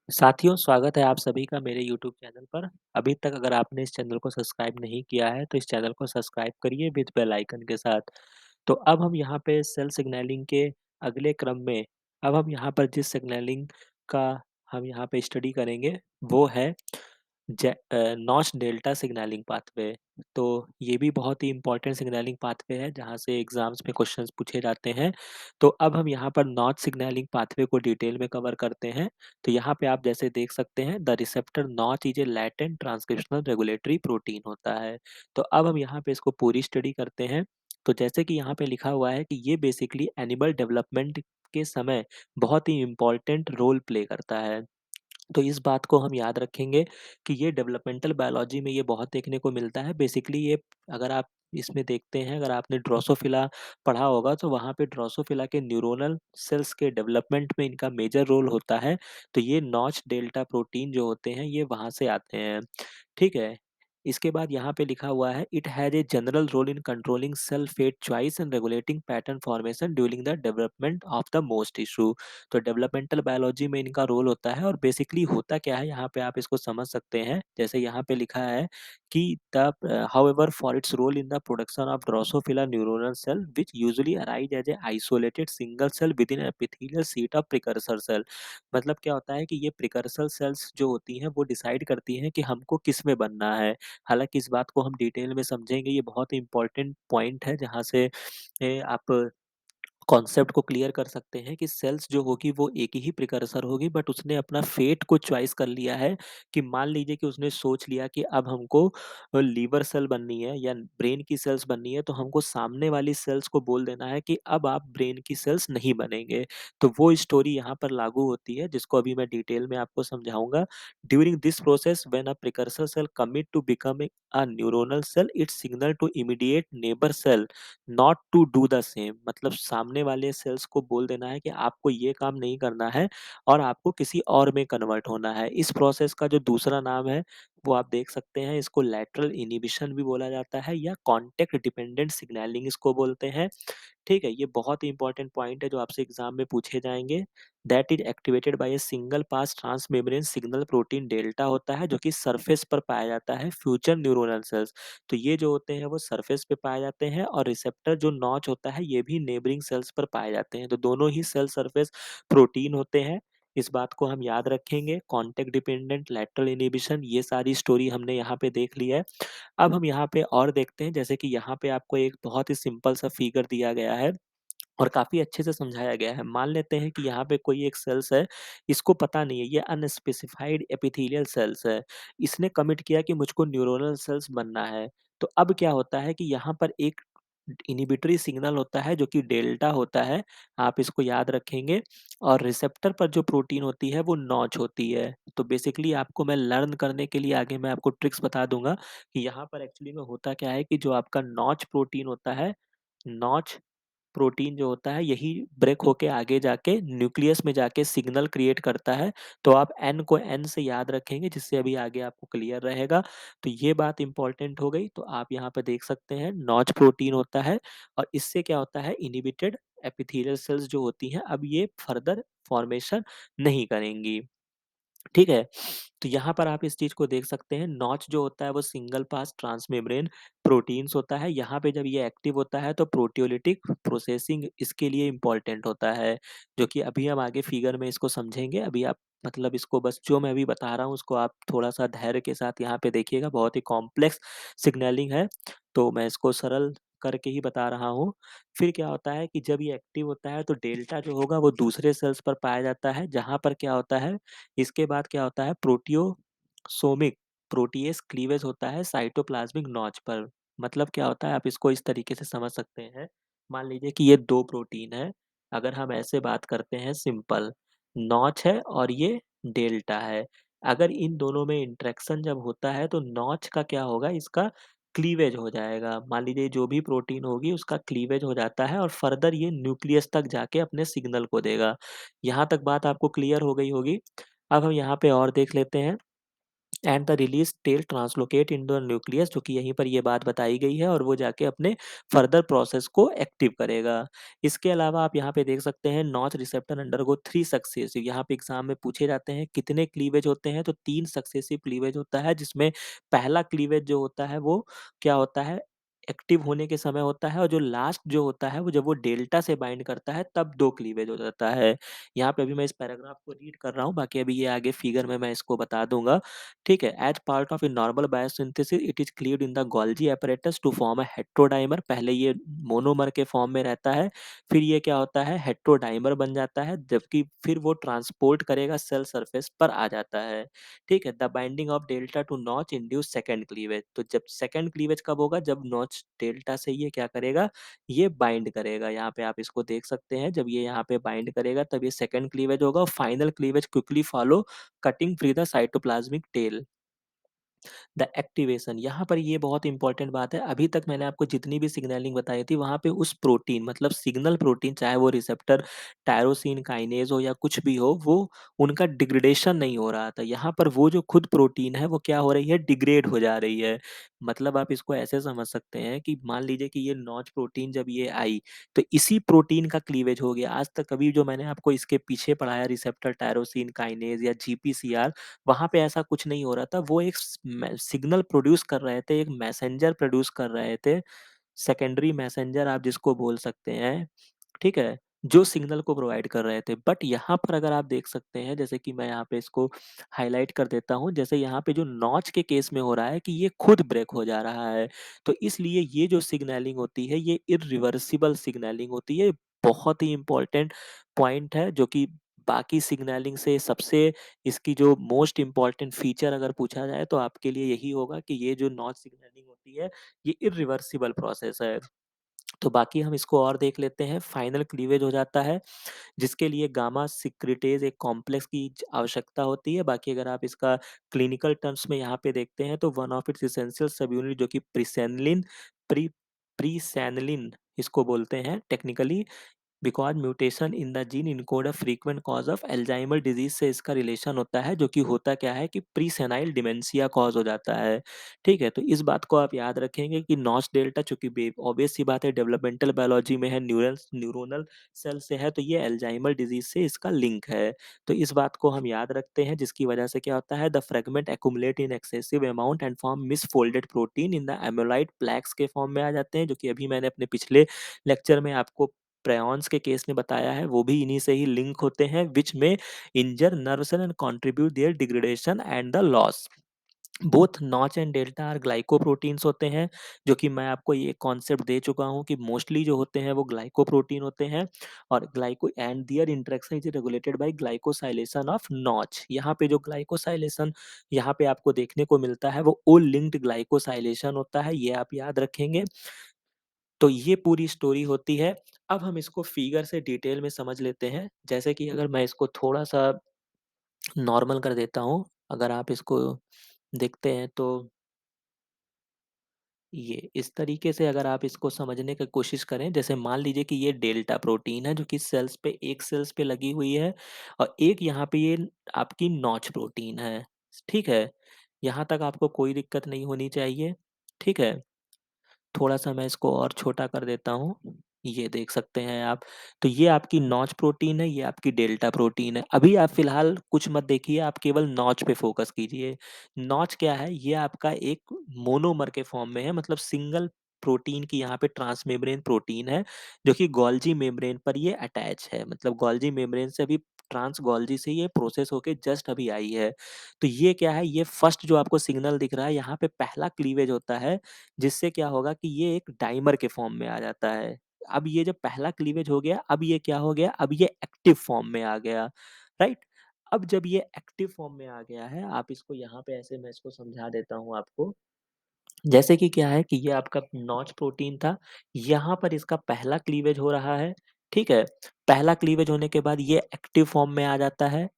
साथियों, स्वागत है आप सभी का मेरे यूट्यूब चैनल पर। अभी तक अगर आपने इस चैनल को सब्सक्राइब नहीं किया है, तो इस चैनल को सब्सक्राइब करिए विद बेल आइकन के साथ। तो अब हम यहाँ पे सेल सिग्नलिंग के अगले क्रम में अब हम यहाँ पर जिस सिग्नलिंग का हम यहाँ पे स्टडी करेंगे, वो है नॉच डेल्टा सिग्नलिंग पाथवे। तो ये भी बहुत ही इम्पोर्टेंट सिग्नलिंग पाथवे है, जहाँ से एग्ज़ाम्स में क्वेश्चंस पूछे जाते हैं। तो अब हम यहाँ पर नॉच सिग्नलिंग पाथवे को डिटेल में कवर करते हैं। तो यहाँ पे आप जैसे देख सकते हैं, the receptor notch is a latent transcriptional regulatory protein होता है। तो अब हम यहाँ पे इसको पूरी स्टडी करते हैं। तो जैसे कि यहाँ पे लिखा हुआ है कि ये बेसिकली एनिमल डेवलपमेंट के समय बहुत ही इम्पोर्टेंट रोल प्ले करता है। तो इस बात को हम याद रखेंगे कि ये डेवलपमेंटल बायोलॉजी में ये बहुत देखने को मिलता है। बेसिकली ये अगर आप इसमें देखते हैं, अगर आपने ड्रोसोफिला पढ़ा होगा, तो वहाँ पे ड्रोसोफिला के न्यूरोनल सेल्स के डेवलपमेंट में इनका मेजर रोल होता है। तो ये नॉच डेल्टा प्रोटीन जो होते हैं, ये वहाँ से आते हैं। ठीक है? इसके बाद यहाँ पे लिखा हुआ है, it has a general role in controlling cell fate choice and regulating pattern formation during the development of the most tissue. तो डेवलपमेंटल बायोलॉजी में इनका रोल होता है, और बेसिकली होता क्या है, यहाँ पे आप इसको समझ सकते हैं। जैसे यहाँ पे लिखा है कि the however for its role in the production of Drosophila neuronal cell which usually arise as a isolated single cell with in epithelial sheet of precursor cell. मतलब क्या होता है कि ये प्रिकर्सर सेल्स जो होती हैं, वो डिसाइड करती हैं कि हमको किस में बनना है। हालांकि इस बात को हम डिटेल में समझेंगे, ये बहुत ही इंपॉर्टेंट पॉइंट है, जहाँ से आप कॉन्सेप्ट को क्लियर कर सकते हैं कि सेल्स जो होगी वो एक ही प्रिकर्सर होगी, बट उसने अपना फेट को चॉइस कर लिया है। कि मान लीजिए कि उसने सोच लिया कि अब हमको लीवर सेल बननी है या ब्रेन की सेल्स बननी है, तो हमको सामने वाली सेल्स को बोल देना है कि अब आप ब्रेन की सेल्स नहीं बनेंगे। तो वो स्टोरी यहाँ पर लागू होती है, जिसको अभी मैं डिटेल में आपको समझाऊंगा। During this process when a precursor cell commit to becoming a neuronal cell, it signal to immediate neighbour cell not to do the same. मतलब सामने वाले सेल्स को बोल देना है कि आपको ये काम नहीं करना है, और आपको किसी और में कन्वर्ट होना है। इस प्रोसेस का जो दूसरा नाम है, वो आप देख सकते हैं, इसको लैटरल इनिबिशन भी बोला जाता है, या कॉन्टेक्ट डिपेंडेंट सिग्नलिंग इसको बोलते हैं। ठीक है? ये बहुत ही इंपॉर्टेंट पॉइंट है, जो आपसे एग्जाम में पूछे जाएंगे। That is activated by a single pass transmembrane signal protein delta होता है, जो कि सरफेस पर पाया जाता है फ्यूचर न्यूरोनल सेल्स। तो ये जो होते हैं वो सरफेस पे पाए जाते हैं, और रिसेप्टर जो नॉच होता है, ये भी नेबरिंग सेल्स पर पाए जाते हैं। तो दोनों ही सेल सरफेस प्रोटीन होते हैं। इस बात को हम याद रखेंगे। कॉन्टेक्ट डिपेंडेंट, लैटरल इनिबिशन, ये सारी स्टोरी हमने यहाँ पे देख ली है। अब हम यहाँ पे और देखते हैं, जैसे कि यहाँ पे आपको एक बहुत ही सिंपल सा फिगर दिया गया है, और काफ़ी अच्छे से समझाया गया है। मान लेते हैं कि यहाँ पे कोई एक सेल्स है, इसको पता नहीं है, ये अनस्पेसिफाइड एपिथेलियल सेल्स है। इसने कमिट किया कि मुझको न्यूरोनल सेल्स बनना है। तो अब क्या होता है कि यहाँ पर एक इन्हिबिटरी सिग्नल होता है, जो कि डेल्टा होता है, आप इसको याद रखेंगे। और रिसेप्टर पर जो प्रोटीन होती है, वो नॉच होती है। तो बेसिकली आपको मैं लर्न करने के लिए आगे मैं आपको ट्रिक्स बता दूँगा कि यहाँ पर एक्चुअली में होता क्या है, कि जो आपका नॉच प्रोटीन होता है, नॉच प्रोटीन जो होता है, यही ब्रेक होके आगे जाके न्यूक्लियस में जाके सिग्नल क्रिएट करता है। तो आप एन को एन से याद रखेंगे, जिससे अभी आगे आपको क्लियर रहेगा। तो ये बात इंपॉर्टेंट हो गई। तो आप यहाँ पे देख सकते हैं, नॉच प्रोटीन होता है, और इससे क्या होता है, इनिबिटेड एपिथेलियल सेल्स जो होती हैं, अब ये फर्दर फॉर्मेशन नहीं करेंगी। ठीक है? तो यहाँ पर आप इस चीज़ को देख सकते हैं, नॉच जो होता है वो सिंगल पास ट्रांसमेम्ब्रेन प्रोटीन्स होता है। यहाँ पे जब ये एक्टिव होता है, तो प्रोटियोलिटिक प्रोसेसिंग इसके लिए इम्पोर्टेंट होता है, जो कि अभी हम आगे फिगर में इसको समझेंगे। अभी आप मतलब इसको बस जो मैं अभी बता रहा हूँ, उसको आप थोड़ा-सा धैर्य के साथ यहाँ पे देखिएगा, बहुत ही कॉम्प्लेक्स सिग्नलिंग है, तो मैं इसको सरल करके ही बता रहा हूँ। फिर क्या होता है कि जब ये एक्टिव होता है, तो डेल्टा जो होगा वो दूसरे सेल्स पर पाया जाता है, जहाँ पर क्या होता है, इसके बाद क्या होता है, प्रोटियोसोमिक प्रोटीएस क्लीवेज होता है साइटोप्लाज्मिक नॉच पर। मतलब क्या होता है, आप इसको इस तरीके से समझ सकते हैं। मान लीजिए कि ये 2 प्रोटीन है, अगर हम ऐसे बात करते हैं, सिंपल नॉच है और ये डेल्टा है। अगर इन दोनों में इंटरेक्शन जब होता है, तो नॉच का क्या होगा, इसका क्लीवेज हो जाएगा। मान लीजिए जो भी प्रोटीन होगी, उसका क्लीवेज हो जाता है, और फर्दर ये न्यूक्लियस तक जाके अपने सिग्नल को देगा। यहाँ तक बात आपको क्लियर हो गई होगी। अब हम यहाँ पे और देख लेते हैं। And the release tail translocate in the nucleus, जो कि यहीं पर ये बात बताई गई है, और वो जाके अपने फर्दर प्रोसेस को एक्टिव करेगा। इसके अलावा आप यहाँ पे देख सकते हैं नॉच रिसेप्टर अंडरगो 3 सक्सेसिव, यहाँ पे एग्जाम में पूछे जाते हैं कितने क्लीवेज होते हैं, तो 3 सक्सेसिव क्लीवेज होता है, जिसमें पहला क्लीवेज जो होता है वो क्या होता है, एक्टिव होने के समय होता है, और जो लास्ट जो होता है वो जब वो डेल्टा से बाइंड करता है तब 2 क्लीवेज हो जाता है। यहाँ पे अभी मैं इस पैराग्राफ को रीड कर रहा हूँ, बाकी अभी ये आगे फिगर में मैं इसको बता दूंगा। ठीक है, as part of a normal biosynthesis it is cleaved in the Golgi apparatus to form a heterodimer. पहले ये मोनोमर के फॉर्म में रहता है, फिर ये क्या होता है, हेट्रोडाइमर बन जाता है, जबकि फिर वो ट्रांसपोर्ट करेगा सेल सरफेस पर आ जाता है। ठीक है, the binding of delta two notch induce second cleavage. तो जब सेकेंड क्लीवेज कब होगा, जब नॉच डेल्टा से ये क्या करेगा, ये बाइंड करेगा। यहाँ पे आप इसको देख सकते हैं, जब ये यहाँ पे बाइंड करेगा तब ये सेकेंड क्लीवेज होगा, और final cleavage quickly follow cutting free the cytoplasmic tail. The activation, यहाँ पर ये बहुत इंपॉर्टेंट बात है। अभी तक मैंने आपको जितनी भी सिग्नलिंग बताई थी वहाँ पे उस प्रोटीन मतलब सिग्नल प्रोटीन, चाहे वो रिसेप्टर टायरोसिन काइनेज हो या कुछ भी हो, वो उनका डिग्रेडेशन नहीं हो रहा था। यहाँ पर वो जो खुद प्रोटीन है वो क्या हो रही है, डिग्रेड हो जा रही है। मतलब आप इसको ऐसे समझ सकते हैं कि मान लीजिए कि ये नॉच प्रोटीन जब ये आई तो इसी प्रोटीन का क्लीवेज हो गया। आज तक अभी जो मैंने आपको इसके पीछे पढ़ाया रिसेप्टर टायरोसिन काइनेज या जीपीसीआर, वहाँ पे ऐसा कुछ नहीं हो रहा था। वो एक सिग्नल प्रोड्यूस कर रहे थे, एक मैसेंजर प्रोड्यूस कर रहे थे, सेकेंडरी मैसेंजर आप जिसको बोल सकते हैं। ठीक है, जो सिग्नल को प्रोवाइड कर रहे थे। बट यहाँ पर अगर आप देख सकते हैं, जैसे कि मैं यहाँ पे इसको हाईलाइट कर देता हूँ, जैसे यहाँ पे जो नॉच के केस में हो रहा है कि ये खुद ब्रेक हो जा रहा है, तो इसलिए ये जो सिग्नलिंग होती है ये इरिवर्सिबल सिग्नलिंग होती है। बहुत ही इंपॉर्टेंट पॉइंट है, जो कि बाकी सिग्नलिंग से सबसे इसकी जो मोस्ट इम्पॉर्टेंट फीचर अगर पूछा जाए तो आपके लिए यही होगा कि ये जो नॉच सिग्नलिंग होती है ये इरिवर्सिबल प्रोसेस है। तो बाकी हम इसको और देख लेते हैं। फाइनल क्लीवेज हो जाता है, जिसके लिए गामा सिक्रिटेज एक कॉम्प्लेक्स की आवश्यकता होती है। बाकी अगर आप इसका क्लिनिकल टर्म्स में यहाँ पे देखते हैं तो वन ऑफ इट्स इसेंशियल सब यूनिट जो कि प्रिसेनलिन प्री प्रीसैनलिन इसको बोलते हैं technically, because mutation in the gene encode a frequent cause of Alzheimer disease से इसका रिलेशन होता है, जो कि होता क्या है कि प्री सेनाइल डिमेंशिया कॉज हो जाता है। ठीक है, तो इस बात को आप याद रखेंगे कि नॉच डेल्टा चूंकि ऑब्वियस सी बात है डेवलपमेंटल बायोलॉजी में है, न्यूरोनल सेल से है, तो ये एल्जाइमर डिजीज से इसका लिंक है। तो इस बात को हम याद रखते हैं, जिसकी वजह से क्या होता है, the fragment accumulate in excessive amount and form misfolded protein in the ammolite प्लैक्स के फॉर्म में आ जाते हैं, जो कि अभी मैंने अपने पिछले लेक्चर में आपको प्रेयॉन्स के केस में बताया है। वो भी इन्हीं से ही लिंक होते हैं, विच में injure nerve cell and contribute their degradation and the loss. Both notch and delta are glycoproteins होते हैं, जो कि मैं आपको ये कॉन्सेप्ट दे चुका हूँ कि मोस्टली जो होते हैं वो ग्लाइकोप्रोटीन होते हैं, और glyco and their interaction is regulated by glycosylation of notch. यहाँ पे जो ग्लाइकोसाइलेशन यहाँ पे आपको देखने को मिलता है वो ओ लिंक्ड ग्लाइकोसाइलेशन होता है, ये आप याद रखेंगे। तो ये पूरी स्टोरी होती है। अब हम इसको फिगर से डिटेल में समझ लेते हैं। जैसे कि अगर मैं इसको थोड़ा-सा नॉर्मल कर देता हूँ, अगर आप इसको देखते हैं तो ये इस तरीके से अगर आप इसको समझने की कोशिश करें, जैसे मान लीजिए कि ये डेल्टा प्रोटीन है जो कि सेल्स पे एक सेल्स पे लगी हुई है, और एक यहाँ पे ये आपकी नॉच प्रोटीन है। ठीक है? यहाँ तक आपको कोई दिक्कत नहीं होनी चाहिए। ठीक है? थोड़ा-सा मैं इसको और छोटा कर देता हूँ, ये देख सकते हैं आप। तो ये आपकी नॉच प्रोटीन है, ये आपकी डेल्टा प्रोटीन है। अभी आप फ़िलहाल कुछ मत देखिए, आप केवल नॉच पे फ़ोकस कीजिए। नॉच क्या है? ये आपका एक मोनोमर के फ़ॉर्म में है, मतलब सिंगल प्रोटीन की यहाँ पे ट्रांसमेम्ब्रेन प्रोटीन है, जो कि गोल्जी मेम्ब्रेन पर ये अटैच है। मतलब गोल्जी मेम्ब्रेन से अभी ट्रांस गोल्जी से ये प्रोसेस होके जस्ट अभी आई है। तो ये क्या है? ये फर्स्ट जो आपको सिग्नल दिख रहा है, यहाँ पे पहला क्लीवेज होता है, जिससे क्या होगा कि ये एक डाइमर के फॉर्म में आ जाता है। अब ये जब पहला क्लीवेज हो गया, अब ये क्या हो गया? अब ये एक्टिव फॉर्म में आ गया, राइट? अब जब ये एक्टिव फॉर्म में आ गया है, आप इसको यहाँ पे ऐसे मैं इसको समझा देता हूँ आपको। जैसे कि क्या है कि ये आपका नॉच प्रोटीन था, यहाँ पर इसका पहला क्लीवेज हो रहा है, ठीक है? पहला क्लीवेज होने के बाद ये एक्टिव फॉर्म में आ जाता है।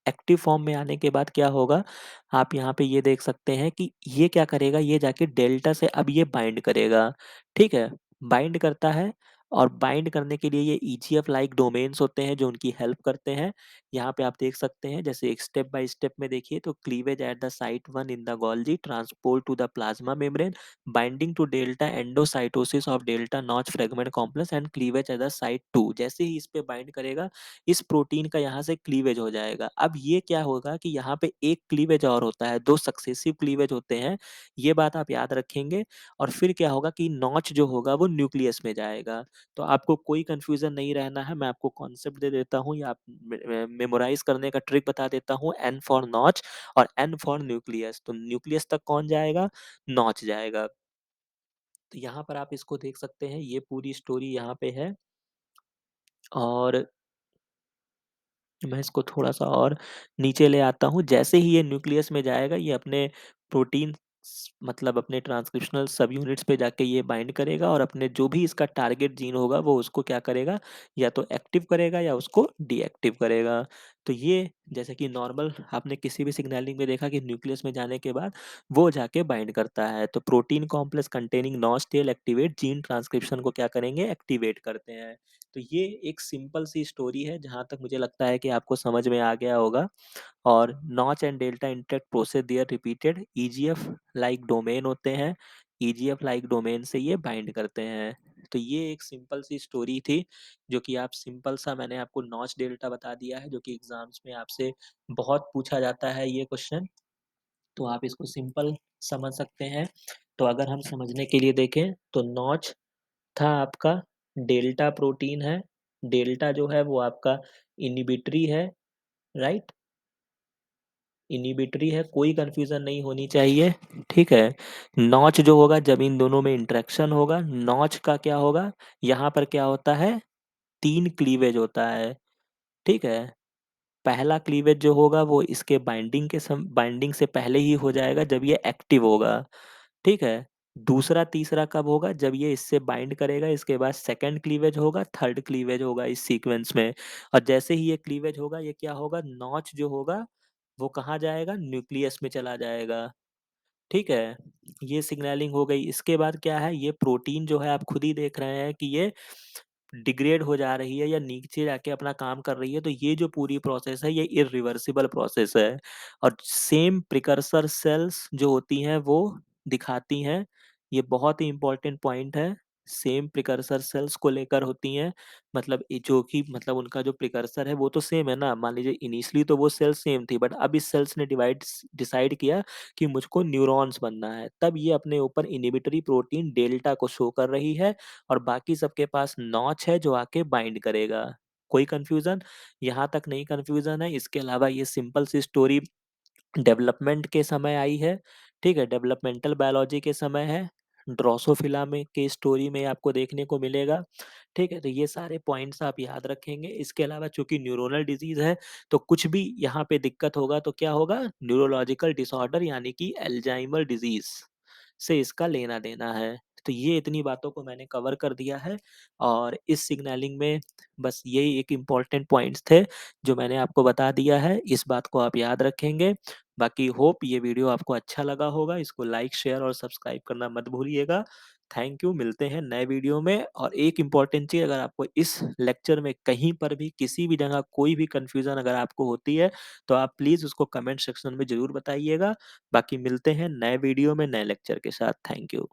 एक्टिव फॉर्म में आने के बाद क्या होगा, आप यहाँ पे ये देख सकते हैं कि ये क्या करेगा, ये जाके डेल्टा से अब ये बाइंड करेगा, ठीक है? बाइंड करता है, और बाइंड करने के लिए ये ईजीएफ लाइक डोमेन्स होते हैं जो उनकी हेल्प करते हैं। यहाँ पे आप देख सकते हैं जैसे एक स्टेप बाय स्टेप में देखिए तो cleavage at the site 1 in the Golgi, transport to the plasma membrane, binding to delta endocytosis of delta notch fragment complex and cleavage at the site 2। जैसे ही इस पे बाइंड करेगा इस प्रोटीन का यहाँ से क्लीवेज हो जाएगा। अब ये क्या होगा कि यहाँ पे एक क्लीवेज और होता है, 2 सक्सेसिव क्लीवेज होते हैं, ये बात आप याद रखेंगे। और फिर क्या होगा कि नॉच जो होगा वो न्यूक्लियस में जाएगा। तो आपको कोई कंफ्यूजन नहीं रहना है, मैं आपको कॉन्सेप्ट दे देता हूँ या मेमोराइज करने का ट्रिक बता देता हूँ। एन फॉर नॉच और एन फॉर न्यूक्लियस, तो न्यूक्लियस तक कौन जाएगा? नॉच जाएगा। तो यहाँ पर आप इसको देख सकते हैं, ये पूरी स्टोरी यहाँ पे है। और मैं इसको थोड़ा-सा और नीचे ले आता हूँ। जैसे ही ये न्यूक्लियस में जाएगा, ये अपने प्रोटीन मतलब अपने ट्रांसक्रिप्शनल सब यूनिट्स पे जाके ये बाइंड करेगा और अपने जो भी इसका टारगेट जीन होगा, वो उसको क्या करेगा, या तो एक्टिव करेगा या उसको डीएक्टिव करेगा। तो ये जैसे कि नॉर्मल आपने किसी भी सिग्नलिंग में देखा कि न्यूक्लियस में जाने के बाद वो जाके बाइंड करता है। तो protein complex containing notch tail activate gene transcription को क्या करेंगे, एक्टिवेट करते हैं। तो ये एक सिंपल सी स्टोरी है, जहाँ तक मुझे लगता है कि आपको समझ में आ गया होगा। और notch and delta interact process there repeated EGF like domain होते हैं, ईजीएफ लाइक डोमेन से ये बाइंड करते हैं। तो ये एक सिंपल सी स्टोरी थी, जो कि आप सिंपल सा मैंने आपको नॉच डेल्टा बता दिया है, जो कि एग्जाम्स में आपसे बहुत पूछा जाता है ये क्वेश्चन। तो आप इसको सिंपल समझ सकते हैं। तो अगर हम समझने के लिए देखें तो नॉच था आपका डेल्टा प्रोटीन है। डेल्टा जो है वो आपका इन्हिबिटरी है, राइट? इन्हिबिटरी है, कोई कंफ्यूजन नहीं होनी चाहिए, ठीक है। नॉच जो होगा जब इन दोनों में इंटरेक्शन होगा, नॉच का क्या होगा, यहाँ पर क्या होता है, 3 क्लीवेज होता है, ठीक है। पहला क्लीवेज जो होगा वो इसके बाइंडिंग से पहले ही हो जाएगा जब ये एक्टिव होगा, ठीक है। दूसरा तीसरा कब होगा, जब ये इससे बाइंड करेगा, इसके बाद सेकंड क्लीवेज होगा, थर्ड क्लीवेज होगा इस सीक्वेंस में। और जैसे ही ये क्लीवेज होगा, ये क्या होगा, नॉच जो होगा वो कहाँ जाएगा, न्यूक्लियस में चला जाएगा, ठीक है। ये सिग्नलिंग हो गई। इसके बाद क्या है, ये प्रोटीन जो है आप खुद ही देख रहे हैं कि ये डिग्रेड हो जा रही है या नीचे जाके अपना काम कर रही है। तो ये जो पूरी प्रोसेस है, ये इरिवर्सिबल प्रोसेस है। और सेम प्रिकर्सर सेल्स जो होती हैं वो दिखाती हैं, ये बहुत ही इम्पोर्टेंट पॉइंट है। सेम प्रिकर्सर सेल्स को लेकर होती हैं, मतलब जो कि मतलब उनका जो प्रिकर्सर है वो तो सेम है ना। मान लीजिए इनिशियली तो वो सेल सेम थी, बट अब इस सेल्स ने डिसाइड किया कि मुझको न्यूरॉन्स बनना है, तब ये अपने ऊपर इनिबिटरी प्रोटीन डेल्टा को शो कर रही है। और बाकी सबके पास नॉच है जो आके बाइंड करेगा। कोई कंफ्यूजन? यहाँ तक नहीं कंफ्यूजन है। इसके अलावा ये सिंपल सी स्टोरी डेवलपमेंट के समय आई है, ठीक है, डेवलपमेंटल बायोलॉजी के समय है। ड्रोसोफिला में के स्टोरी में आपको देखने को मिलेगा, ठीक है। तो ये सारे पॉइंट्स आप याद रखेंगे। इसके अलावा चूंकि न्यूरोनल डिजीज है, तो कुछ भी यहाँ पे दिक्कत होगा तो क्या होगा, न्यूरोलॉजिकल डिसऑर्डर यानी कि एल्जाइमर डिजीज से इसका लेना देना है। तो ये इतनी बातों को मैंने कवर कर दिया है। और इस सिग्नलिंग में बस यही एक इम्पॉर्टेंट पॉइंट्स थे जो मैंने आपको बता दिया है। इस बात को आप याद रखेंगे। बाकी होप ये वीडियो आपको अच्छा लगा होगा। इसको लाइक, शेयर और सब्सक्राइब करना मत भूलिएगा। थैंक यू, मिलते हैं नए वीडियो में। और एक इम्पॉर्टेंट चीज़, अगर आपको इस लेक्चर में कहीं पर भी किसी भी जगह कोई भी कन्फ्यूज़न अगर आपको होती है, तो आप प्लीज़ उसको कमेंट सेक्शन में ज़रूर बताइएगा। बाकी मिलते हैं नए वीडियो में नए लेक्चर के साथ। Thank you.